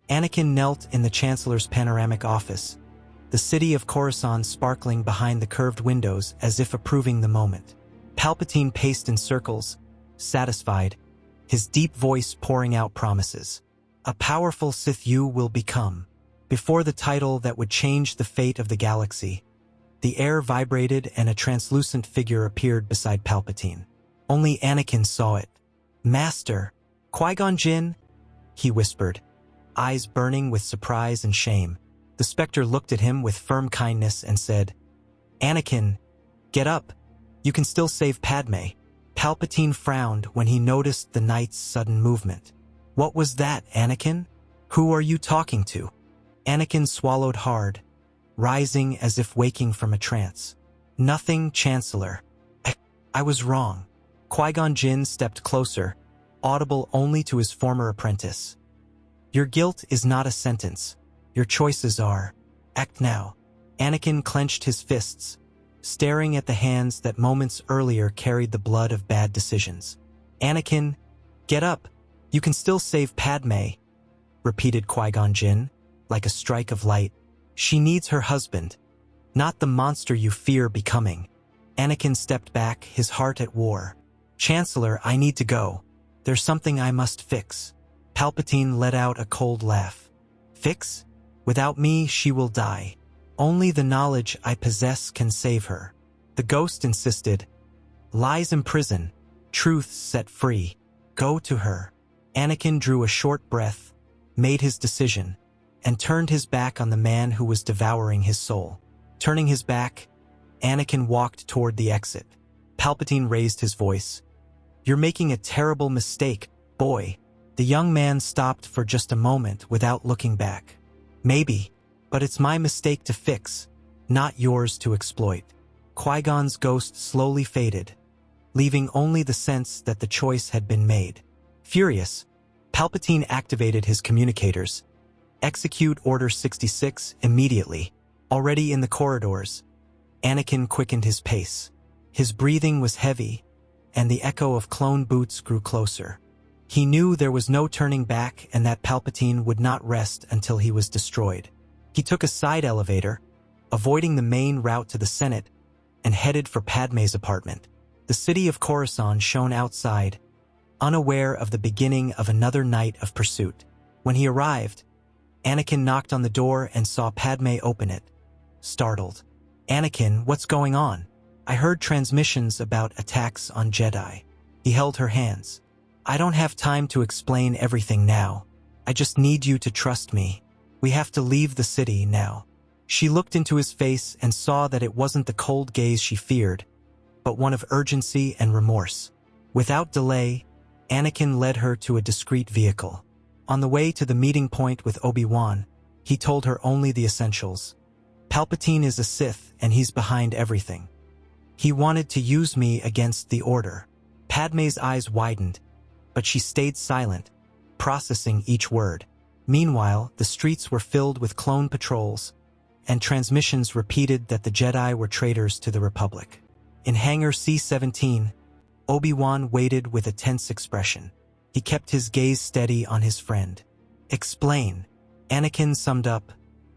Anakin knelt in the Chancellor's panoramic office, the city of Coruscant sparkling behind the curved windows as if approving the moment. Palpatine paced in circles, satisfied, his deep voice pouring out promises. A powerful Sith you will become. Before the title that would change the fate of the galaxy, the air vibrated and a translucent figure appeared beside Palpatine. Only Anakin saw it. "Master, Qui-Gon Jinn?" he whispered, eyes burning with surprise and shame. The Spectre looked at him with firm kindness and said, "Anakin, get up. You can still save Padme." Palpatine frowned when he noticed the knight's sudden movement. "What was that, Anakin? Who are you talking to?" Anakin swallowed hard, rising as if waking from a trance. "Nothing, Chancellor. I was wrong." Qui-Gon Jinn stepped closer, audible only to his former apprentice. "Your guilt is not a sentence. Your choices are. Act now." Anakin clenched his fists, staring at the hands that moments earlier carried the blood of bad decisions. "Anakin, get up. You can still save Padme," repeated Qui-Gon Jinn, like a strike of light. "She needs her husband, not the monster you fear becoming." Anakin stepped back, his heart at war. "Chancellor, I need to go. There's something I must fix." Palpatine let out a cold laugh. "Fix? Without me, she will die. Only the knowledge I possess can save her." The ghost insisted. "Lies imprison, truth set free. Go to her." Anakin drew a short breath, made his decision, and turned his back on the man who was devouring his soul. Turning his back, Anakin walked toward the exit. Palpatine raised his voice. "You're making a terrible mistake, boy." The young man stopped for just a moment without looking back. "Maybe, but it's my mistake to fix, not yours to exploit." Qui-Gon's ghost slowly faded, leaving only the sense that the choice had been made. Furious, Palpatine activated his communicators. "Execute Order 66 immediately." Already in the corridors, Anakin quickened his pace. His breathing was heavy, and the echo of clone boots grew closer. He knew there was no turning back and that Palpatine would not rest until he was destroyed. He took a side elevator, avoiding the main route to the Senate, and headed for Padme's apartment. The city of Coruscant shone outside, unaware of the beginning of another night of pursuit. When he arrived, Anakin knocked on the door and saw Padme open it, startled. "Anakin, what's going on? I heard transmissions about attacks on Jedi." He held her hands. "I don't have time to explain everything now. I just need you to trust me. We have to leave the city now." She looked into his face and saw that it wasn't the cold gaze she feared, but one of urgency and remorse. Without delay, Anakin led her to a discreet vehicle. On the way to the meeting point with Obi-Wan, he told her only the essentials. "Palpatine is a Sith and he's behind everything. He wanted to use me against the Order." Padme's eyes widened, but she stayed silent, processing each word. Meanwhile, the streets were filled with clone patrols, and transmissions repeated that the Jedi were traitors to the Republic. In Hangar C-17, Obi-Wan waited with a tense expression. He kept his gaze steady on his friend. "Explain." Anakin summed up.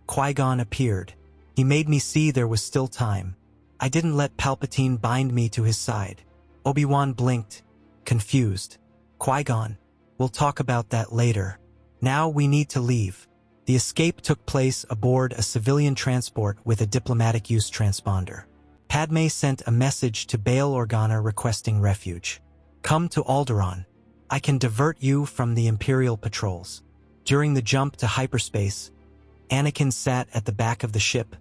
"Qui-Gon appeared. He made me see there was still time. I didn't let Palpatine bind me to his side." Obi-Wan blinked, confused. "Qui-Gon, we'll talk about that later. Now we need to leave." The escape took place aboard a civilian transport with a diplomatic use transponder. Padme sent a message to Bail Organa requesting refuge. "Come to Alderaan. I can divert you from the Imperial patrols." During the jump to hyperspace, Anakin sat at the back of the ship,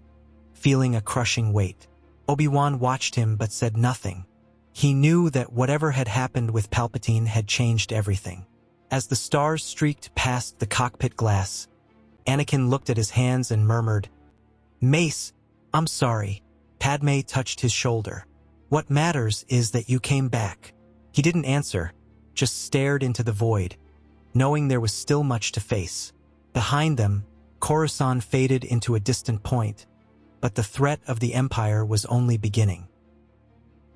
feeling a crushing weight. Obi-Wan watched him but said nothing. He knew that whatever had happened with Palpatine had changed everything. As the stars streaked past the cockpit glass, Anakin looked at his hands and murmured, "Mace, I'm sorry." Padme touched his shoulder. "What matters is that you came back." He didn't answer, just stared into the void, knowing there was still much to face. Behind them, Coruscant faded into a distant point, but the threat of the Empire was only beginning.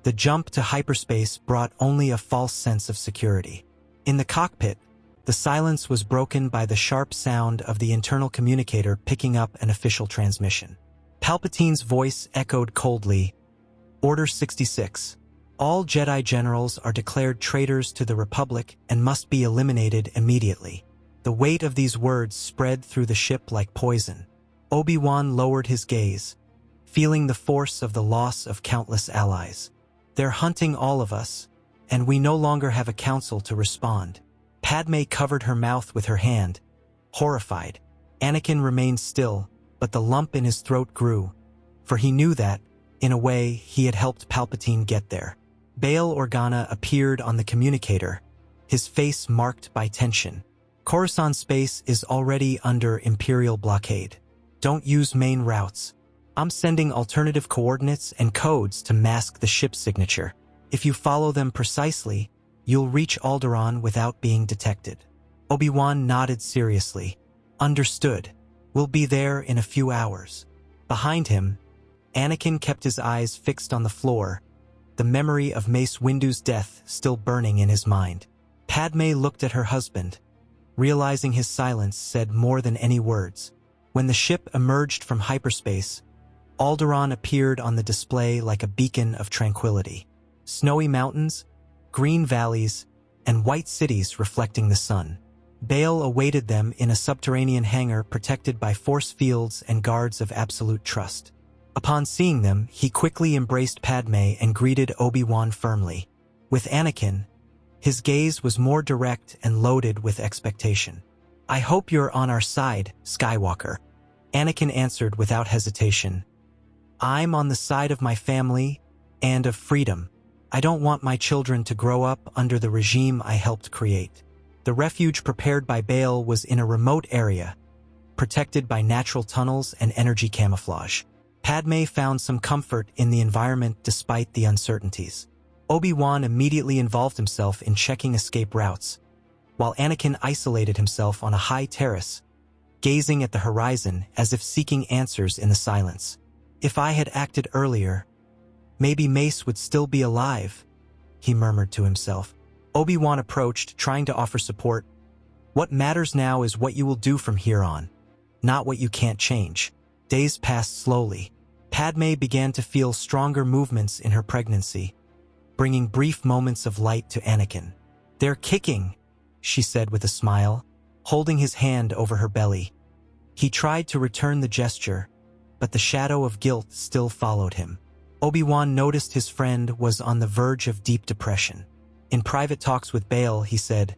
The jump to hyperspace brought only a false sense of security. In the cockpit, The silence was broken by the sharp sound of the internal communicator picking up an official transmission. Palpatine's voice echoed coldly, "Order 66. All Jedi generals are declared traitors to the Republic and must be eliminated immediately." The weight of these words spread through the ship like poison. Obi-Wan lowered his gaze, feeling the force of the loss of countless allies. "They're hunting all of us, and we no longer have a council to respond." Padme covered her mouth with her hand, horrified. Anakin remained still, but the lump in his throat grew, for he knew that, in a way, he had helped Palpatine get there. Bail Organa appeared on the communicator, his face marked by tension. "Coruscant space is already under Imperial blockade. Don't use main routes. I'm sending alternative coordinates and codes to mask the ship's signature. If you follow them precisely, you'll reach Alderaan without being detected." Obi-Wan nodded seriously. "Understood. We'll be there in a few hours." Behind him, Anakin kept his eyes fixed on the floor, the memory of Mace Windu's death still burning in his mind. Padme looked at her husband, realizing his silence said more than any words. When the ship emerged from hyperspace, Alderaan appeared on the display like a beacon of tranquility. Snowy mountains, green valleys, and white cities reflecting the sun. Bail awaited them in a subterranean hangar protected by force fields and guards of absolute trust. Upon seeing them, he quickly embraced Padme and greeted Obi-Wan firmly. With Anakin, his gaze was more direct and loaded with expectation. "I hope you're on our side, Skywalker." Anakin answered without hesitation. "I'm on the side of my family and of freedom. I don't want my children to grow up under the regime I helped create." The refuge prepared by Bail was in a remote area, protected by natural tunnels and energy camouflage. Padme found some comfort in the environment despite the uncertainties. Obi-Wan immediately involved himself in checking escape routes, while Anakin isolated himself on a high terrace, gazing at the horizon as if seeking answers in the silence. "If I had acted earlier, maybe Mace would still be alive," he murmured to himself. Obi-Wan approached, trying to offer support. "What matters now is what you will do from here on, not what you can't change." Days passed slowly. Padme began to feel stronger movements in her pregnancy, bringing brief moments of light to Anakin. "They're kicking," she said with a smile, holding his hand over her belly. He tried to return the gesture, but the shadow of guilt still followed him. Obi-Wan noticed his friend was on the verge of deep depression. In private talks with Bail, he said,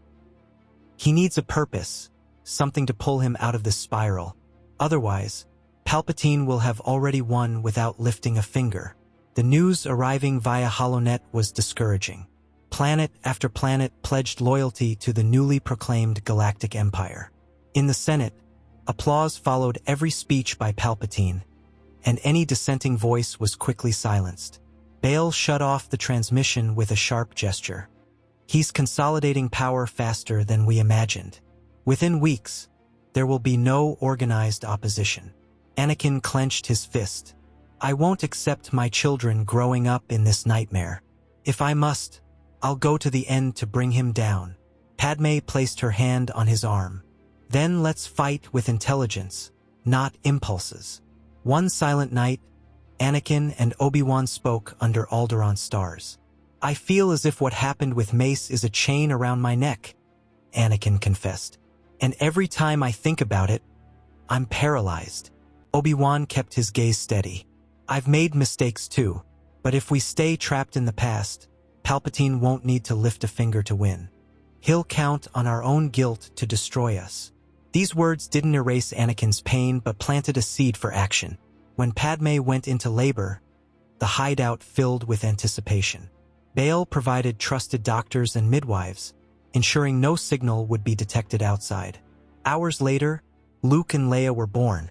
"He needs a purpose, something to pull him out of this spiral. Otherwise, Palpatine will have already won without lifting a finger." The news arriving via HoloNet was discouraging. Planet after planet pledged loyalty to the newly proclaimed Galactic Empire. In the Senate, applause followed every speech by Palpatine, and any dissenting voice was quickly silenced. Bail shut off the transmission with a sharp gesture. "He's consolidating power faster than we imagined. Within weeks, there will be no organized opposition." Anakin clenched his fist. "I won't accept my children growing up in this nightmare. If I must, I'll go to the end to bring him down." Padme placed her hand on his arm. "Then let's fight with intelligence, not impulses." One silent night, Anakin and Obi-Wan spoke under Alderaan stars. "I feel as if what happened with Mace is a chain around my neck," Anakin confessed. "And every time I think about it, I'm paralyzed." Obi-Wan kept his gaze steady. "I've made mistakes too, but if we stay trapped in the past, Palpatine won't need to lift a finger to win. He'll count on our own guilt to destroy us." These words didn't erase Anakin's pain but planted a seed for action. When Padme went into labor, the hideout filled with anticipation. Bail provided trusted doctors and midwives, ensuring no signal would be detected outside. Hours later, Luke and Leia were born,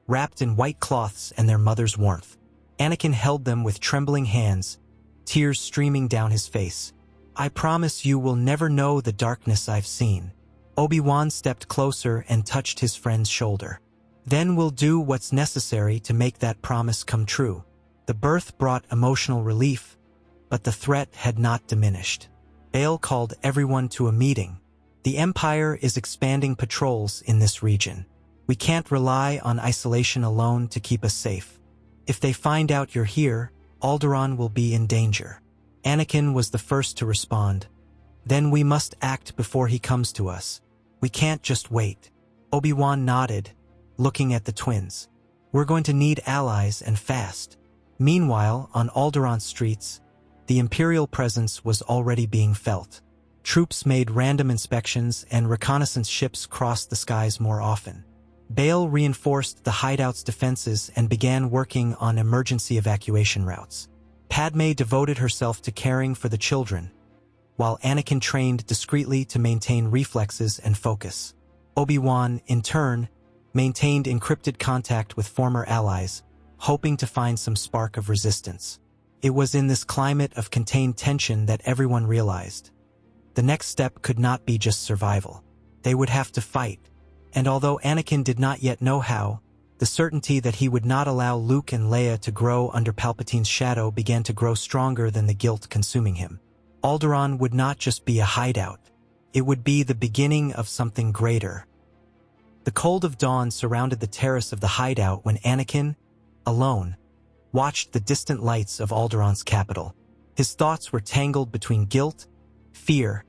wrapped in white cloths and their mother's warmth. Anakin held them with trembling hands, tears streaming down his face. "I promise you will never know the darkness I've seen." Obi-Wan stepped closer and touched his friend's shoulder. "Then we'll do what's necessary to make that promise come true." The birth brought emotional relief, but the threat had not diminished. Bail called everyone to a meeting, The Empire is expanding patrols in this region. We can't rely on isolation alone to keep us safe. If they find out you're here, Alderaan will be in danger. Anakin was the first to respond. Then we must act before he comes to us. We can't just wait. Obi-Wan nodded, looking at the twins. We're going to need allies and fast. Meanwhile, on Alderaan streets, the Imperial presence was already being felt. Troops made random inspections and reconnaissance ships crossed the skies more often. Bail reinforced the hideout's defenses and began working on emergency evacuation routes. Padme devoted herself to caring for the children, while Anakin trained discreetly to maintain reflexes and focus. Obi-Wan, in turn, maintained encrypted contact with former allies, hoping to find some spark of resistance. It was in this climate of contained tension that everyone realized. The next step could not be just survival. They would have to fight. And although Anakin did not yet know how, the certainty that he would not allow Luke and Leia to grow under Palpatine's shadow began to grow stronger than the guilt consuming him. Alderaan would not just be a hideout. It would be the beginning of something greater. The cold of dawn surrounded the terrace of the hideout when Anakin, alone, watched the distant lights of Alderaan's capital. His thoughts were tangled between guilt, fear,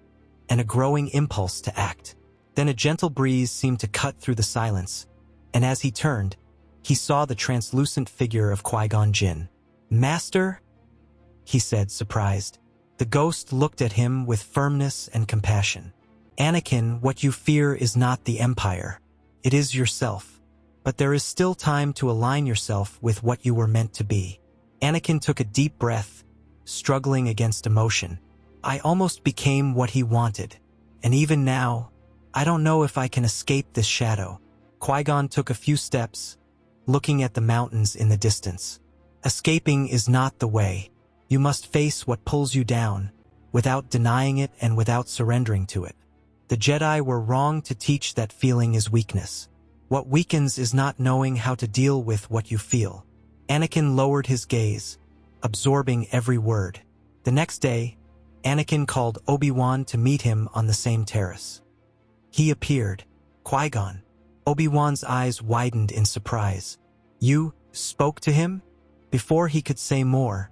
and a growing impulse to act. Then a gentle breeze seemed to cut through the silence, and as he turned, he saw the translucent figure of Qui-Gon Jinn. "Master?" he said, surprised. The ghost looked at him with firmness and compassion. "Anakin, what you fear is not the Empire. It is yourself. But there is still time to align yourself with what you were meant to be." Anakin took a deep breath, struggling against emotion. "I almost became what he wanted. And even now, I don't know if I can escape this shadow." Qui-Gon took a few steps, looking at the mountains in the distance. "Escaping is not the way. You must face what pulls you down, without denying it and without surrendering to it. The Jedi were wrong to teach that feeling is weakness. What weakens is not knowing how to deal with what you feel." Anakin lowered his gaze, absorbing every word. The next day, Anakin called Obi-Wan to meet him on the same terrace. He appeared. "Qui-Gon." Obi-Wan's eyes widened in surprise. "You spoke to him?" Before he could say more,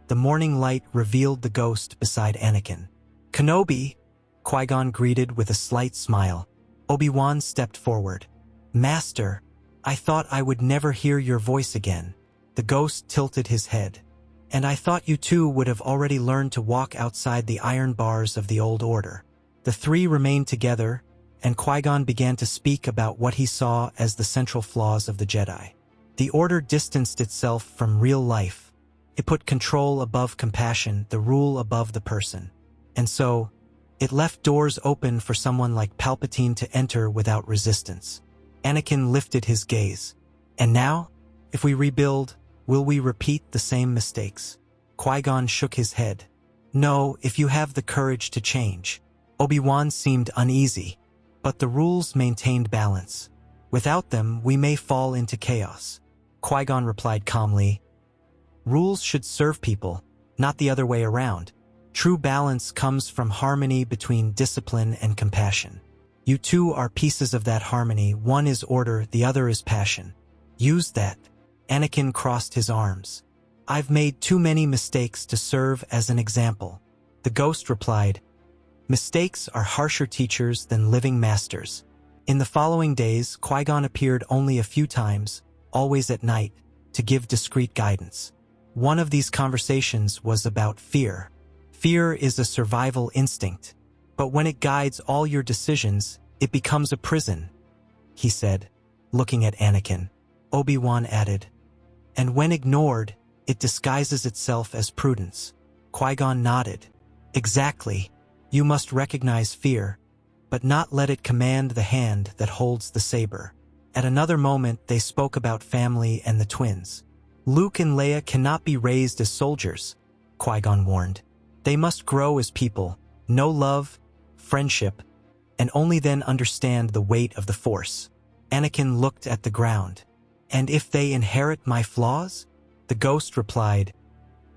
the morning light revealed the ghost beside Anakin. "Kenobi," Qui-Gon greeted with a slight smile. Obi-Wan stepped forward. "Master, I thought I would never hear your voice again." The ghost tilted his head. "And I thought you two would have already learned to walk outside the iron bars of the old order." The three remained together, and Qui-Gon began to speak about what he saw as the central flaws of the Jedi. The Order distanced itself from real life. It put control above compassion, the rule above the person. And so, it left doors open for someone like Palpatine to enter without resistance. Anakin lifted his gaze. "And now, if we rebuild, will we repeat the same mistakes?" Qui-Gon shook his head. "No, if you have the courage to change." Obi-Wan seemed uneasy, but the rules maintained balance. "Without them, we may fall into chaos." Qui-Gon replied calmly, "Rules should serve people, not the other way around. True balance comes from harmony between discipline and compassion. You two are pieces of that harmony. One is order, the other is passion. Use that." Anakin crossed his arms. "I've made too many mistakes to serve as an example." The ghost replied, "Mistakes are harsher teachers than living masters." In the following days, Qui-Gon appeared only a few times, always at night, to give discreet guidance. One of these conversations was about fear. Fear is a survival instinct, but when it guides all your decisions, it becomes a prison, he said, looking at Anakin. Obi-Wan added, "And when ignored, it disguises itself as prudence." Qui-Gon nodded. "Exactly. You must recognize fear, but not let it command the hand that holds the saber." At another moment, they spoke about family and the twins. "Luke and Leia cannot be raised as soldiers," Qui-Gon warned. "They must grow as people, know love, friendship, and only then understand the weight of the Force." Anakin looked at the ground. "And if they inherit my flaws?" The ghost replied,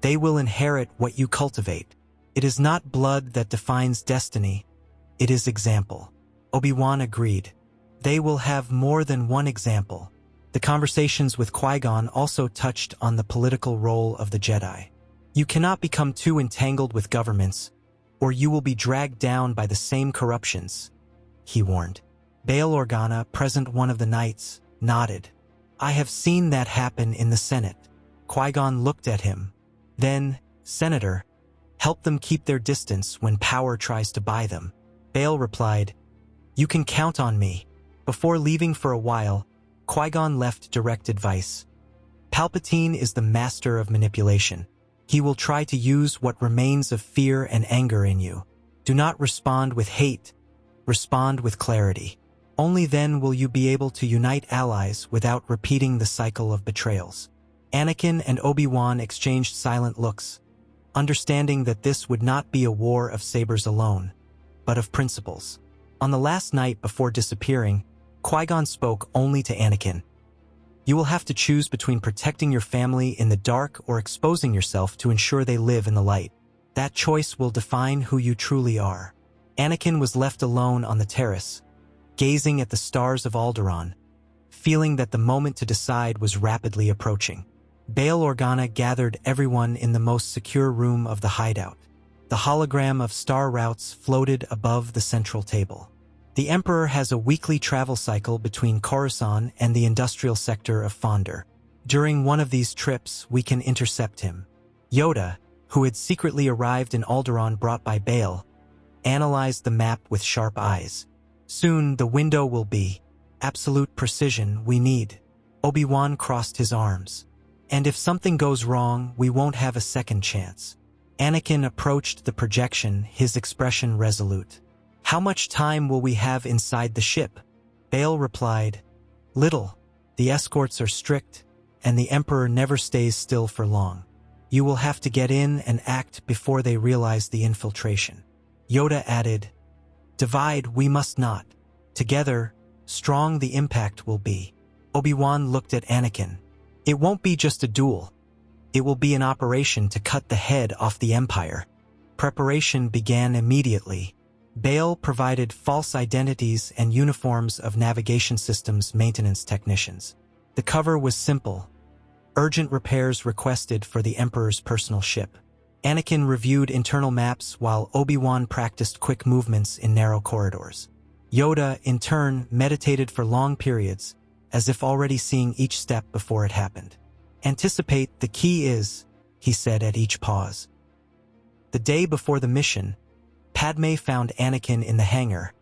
"They will inherit what you cultivate. It is not blood that defines destiny, it is example." Obi-Wan agreed. They will have more than one example. The conversations with Qui-Gon also touched on the political role of the Jedi. You cannot become too entangled with governments, or you will be dragged down by the same corruptions, he warned. Bail Organa, present one of the knights, nodded. I have seen that happen in the Senate. Qui-Gon looked at him. Then, Senator, help them keep their distance when power tries to buy them. Bail replied, You can count on me. Before leaving for a while, Qui-Gon left direct advice. Palpatine is the master of manipulation. He will try to use what remains of fear and anger in you. Do not respond with hate. Respond with clarity. Only then will you be able to unite allies without repeating the cycle of betrayals. Anakin and Obi-Wan exchanged silent looks, understanding that this would not be a war of sabers alone, but of principles. On the last night before disappearing, Qui-Gon spoke only to Anakin. You will have to choose between protecting your family in the dark or exposing yourself to ensure they live in the light. That choice will define who you truly are. Anakin was left alone on the terrace, gazing at the stars of Alderaan, feeling that the moment to decide was rapidly approaching. Bail Organa gathered everyone in the most secure room of the hideout. The hologram of star routes floated above the central table. The Emperor has a weekly travel cycle between Coruscant and the industrial sector of Fonder. During one of these trips, we can intercept him. Yoda, who had secretly arrived in Alderaan brought by Bail, analyzed the map with sharp eyes. Soon, the window will be absolute precision we need. Obi-Wan crossed his arms. And if something goes wrong, we won't have a second chance. Anakin approached the projection, his expression resolute. How much time will we have inside the ship? Bail replied, Little. The escorts are strict, and the Emperor never stays still for long. You will have to get in and act before they realize the infiltration. Yoda added, Divide we must not. Together, strong the impact will be. Obi-Wan looked at Anakin. It won't be just a duel. It will be an operation to cut the head off the Empire. Preparation began immediately. Bail provided false identities and uniforms of navigation systems maintenance technicians. The cover was simple. Urgent repairs requested for the Emperor's personal ship. Anakin reviewed internal maps while Obi-Wan practiced quick movements in narrow corridors. Yoda, in turn, meditated for long periods, as if already seeing each step before it happened. Anticipate, the key is, he said at each pause. The day before the mission, Padme found Anakin in the hangar,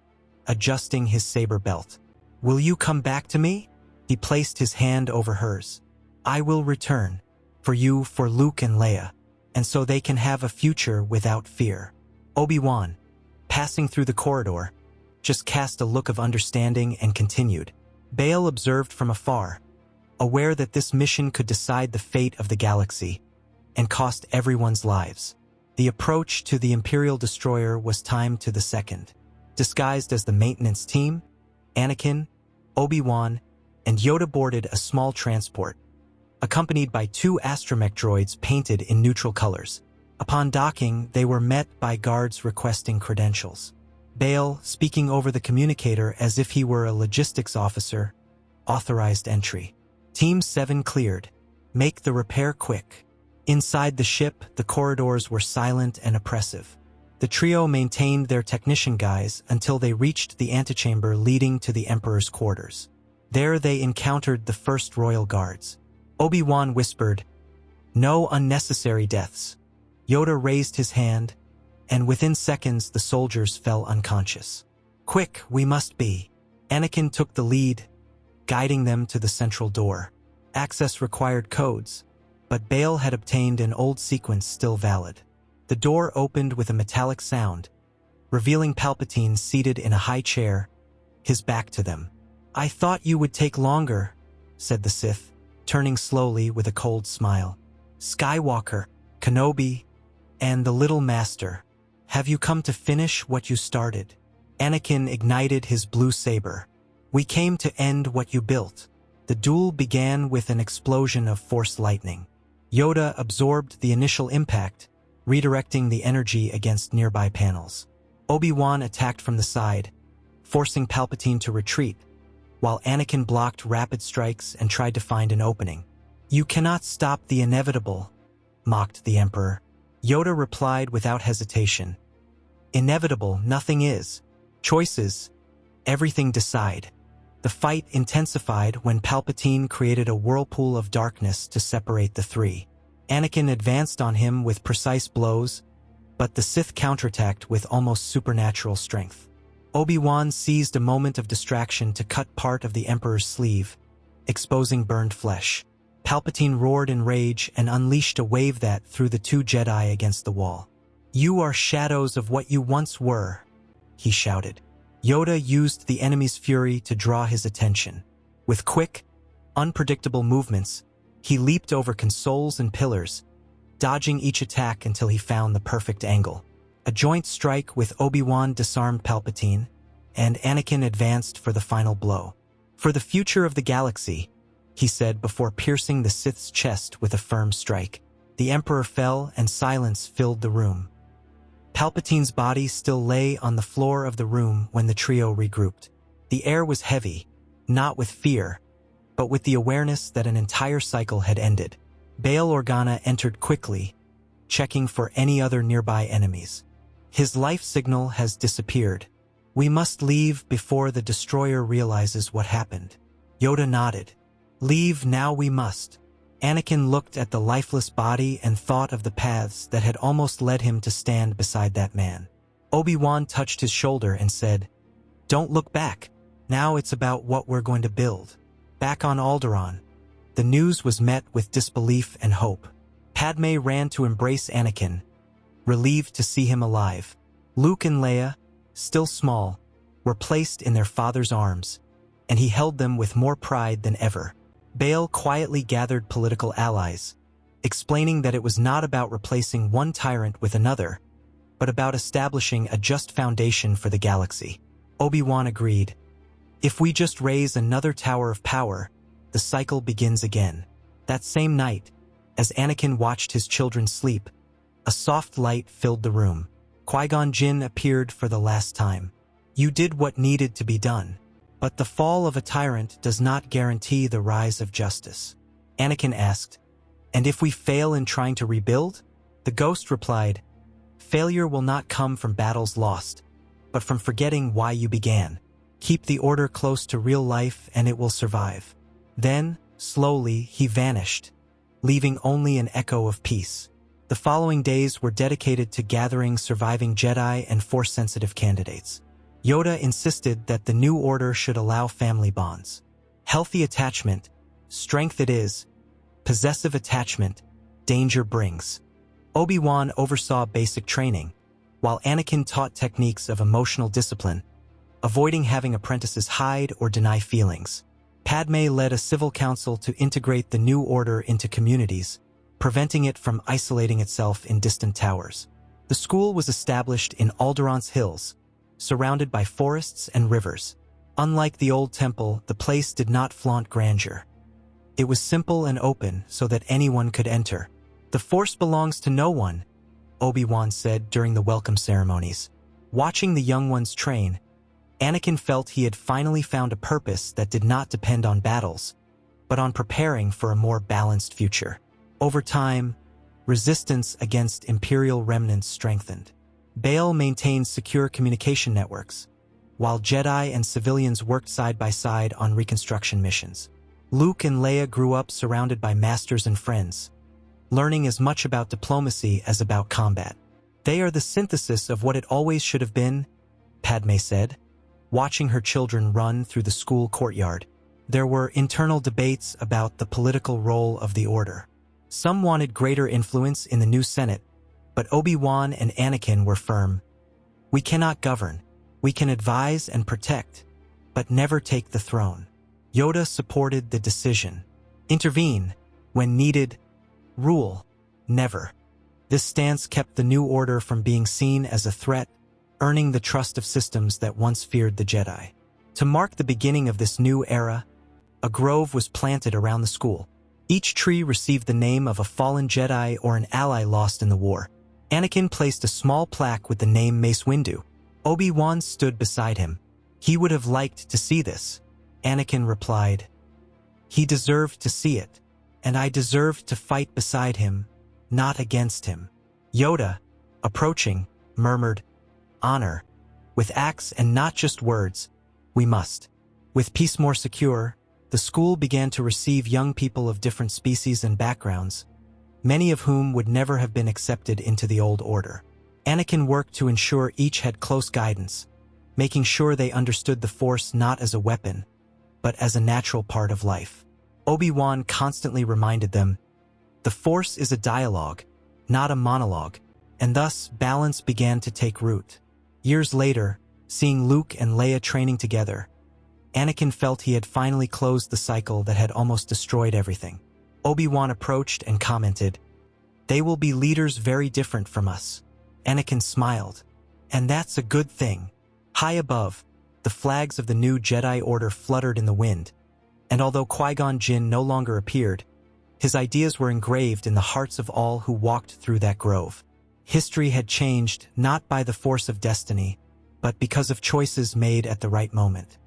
adjusting his saber belt. Will you come back to me? He placed his hand over hers. I will return. For you, for Luke and Leia, and so they can have a future without fear. Obi-Wan, passing through the corridor, just cast a look of understanding and continued. Bail observed from afar, aware that this mission could decide the fate of the galaxy and cost everyone's lives. The approach to the Imperial destroyer was timed to the second. Disguised as the maintenance team, Anakin, Obi-Wan, and Yoda boarded a small transport, accompanied by 2 astromech droids painted in neutral colors. Upon docking, they were met by guards requesting credentials. Bail, speaking over the communicator as if he were a logistics officer, authorized entry. Team 7 cleared. Make the repair quick. Inside the ship, the corridors were silent and oppressive. The trio maintained their technician guise until they reached the antechamber leading to the Emperor's quarters. There they encountered the first royal guards. Obi-Wan whispered, No unnecessary deaths. Yoda raised his hand, and within seconds the soldiers fell unconscious. Quick, we must be. Anakin took the lead, guiding them to the central door. Access required codes, but Bail had obtained an old sequence still valid. The door opened with a metallic sound, revealing Palpatine seated in a high chair, his back to them. I thought you would take longer, said the Sith, turning slowly with a cold smile. Skywalker, Kenobi, and the Little Master, have you come to finish what you started? Anakin ignited his blue saber. We came to end what you built. The duel began with an explosion of force lightning. Yoda absorbed the initial impact, redirecting the energy against nearby panels. Obi-Wan attacked from the side, forcing Palpatine to retreat, while Anakin blocked rapid strikes and tried to find an opening. "You cannot stop the inevitable," mocked the Emperor. Yoda replied without hesitation. "Inevitable, nothing is. Choices, everything decide." The fight intensified when Palpatine created a whirlpool of darkness to separate the three. Anakin advanced on him with precise blows, but the Sith counterattacked with almost supernatural strength. Obi-Wan seized a moment of distraction to cut part of the Emperor's sleeve, exposing burned flesh. Palpatine roared in rage and unleashed a wave that threw the two Jedi against the wall. "You are shadows of what you once were," he shouted. Yoda used the enemy's fury to draw his attention. With quick, unpredictable movements, he leaped over consoles and pillars, dodging each attack until he found the perfect angle. A joint strike with Obi-Wan disarmed Palpatine, and Anakin advanced for the final blow. "For the future of the galaxy," he said before piercing the Sith's chest with a firm strike. The Emperor fell and silence filled the room. Palpatine's body still lay on the floor of the room when the trio regrouped. The air was heavy, not with fear, but with the awareness that an entire cycle had ended. Bail Organa entered quickly, checking for any other nearby enemies. "His life signal has disappeared. We must leave before the destroyer realizes what happened." Yoda nodded. "Leave now we must." Anakin looked at the lifeless body and thought of the paths that had almost led him to stand beside that man. Obi-Wan touched his shoulder and said, "Don't look back. Now it's about what we're going to build." Back on Alderaan, the news was met with disbelief and hope. Padme ran to embrace Anakin, relieved to see him alive. Luke and Leia, still small, were placed in their father's arms, and he held them with more pride than ever. Bail quietly gathered political allies, explaining that it was not about replacing one tyrant with another, but about establishing a just foundation for the galaxy. Obi-Wan agreed. "If we just raise another tower of power, the cycle begins again." That same night, as Anakin watched his children sleep, a soft light filled the room. Qui-Gon Jinn appeared for the last time. "You did what needed to be done. But the fall of a tyrant does not guarantee the rise of justice." Anakin asked, "And if we fail in trying to rebuild?" The ghost replied, "Failure will not come from battles lost, but from forgetting why you began. Keep the order close to real life and it will survive." Then, slowly, he vanished, leaving only an echo of peace. The following days were dedicated to gathering surviving Jedi and Force-sensitive candidates. Yoda insisted that the new order should allow family bonds. Healthy attachment, strength it is. Possessive attachment, danger brings. Obi-Wan oversaw basic training, while Anakin taught techniques of emotional discipline, avoiding having apprentices hide or deny feelings. Padme led a civil council to integrate the new order into communities, preventing it from isolating itself in distant towers. The school was established in Alderaan's hills, surrounded by forests and rivers. Unlike the old temple, the place did not flaunt grandeur. It was simple and open so that anyone could enter. "The Force belongs to no one," Obi-Wan said during the welcome ceremonies. Watching the young ones train, Anakin felt he had finally found a purpose that did not depend on battles, but on preparing for a more balanced future. Over time, resistance against Imperial remnants strengthened. Bail maintained secure communication networks, while Jedi and civilians worked side by side on reconstruction missions. Luke and Leia grew up surrounded by masters and friends, learning as much about diplomacy as about combat. "They are the synthesis of what it always should have been," Padme said, watching her children run through the school courtyard. There were internal debates about the political role of the Order. Some wanted greater influence in the new Senate, but Obi-Wan and Anakin were firm. "We cannot govern. We can advise and protect, but never take the throne." Yoda supported the decision. "Intervene when needed. Rule, never." This stance kept the new order from being seen as a threat, earning the trust of systems that once feared the Jedi. To mark the beginning of this new era, a grove was planted around the school. Each tree received the name of a fallen Jedi or an ally lost in the war. Anakin placed a small plaque with the name Mace Windu. Obi-Wan stood beside him, He would have liked to see this. Anakin replied. He deserved to see it, and I deserved to fight beside him, not against him. Yoda, approaching, murmured, Honor. With acts and not just words, we must. With peace more secure, the school began to receive young people of different species and backgrounds, many of whom would never have been accepted into the old order. Anakin worked to ensure each had close guidance, making sure they understood the Force not as a weapon, but as a natural part of life. Obi-Wan constantly reminded them, the Force is a dialogue, not a monologue, and thus balance began to take root. Years later, seeing Luke and Leia training together, Anakin felt he had finally closed the cycle that had almost destroyed everything. Obi-Wan approached and commented, They will be leaders very different from us. Anakin smiled. And that's a good thing. High above, the flags of the new Jedi Order fluttered in the wind, and although Qui-Gon Jinn no longer appeared, his ideas were engraved in the hearts of all who walked through that grove. History had changed not by the force of destiny, but because of choices made at the right moment.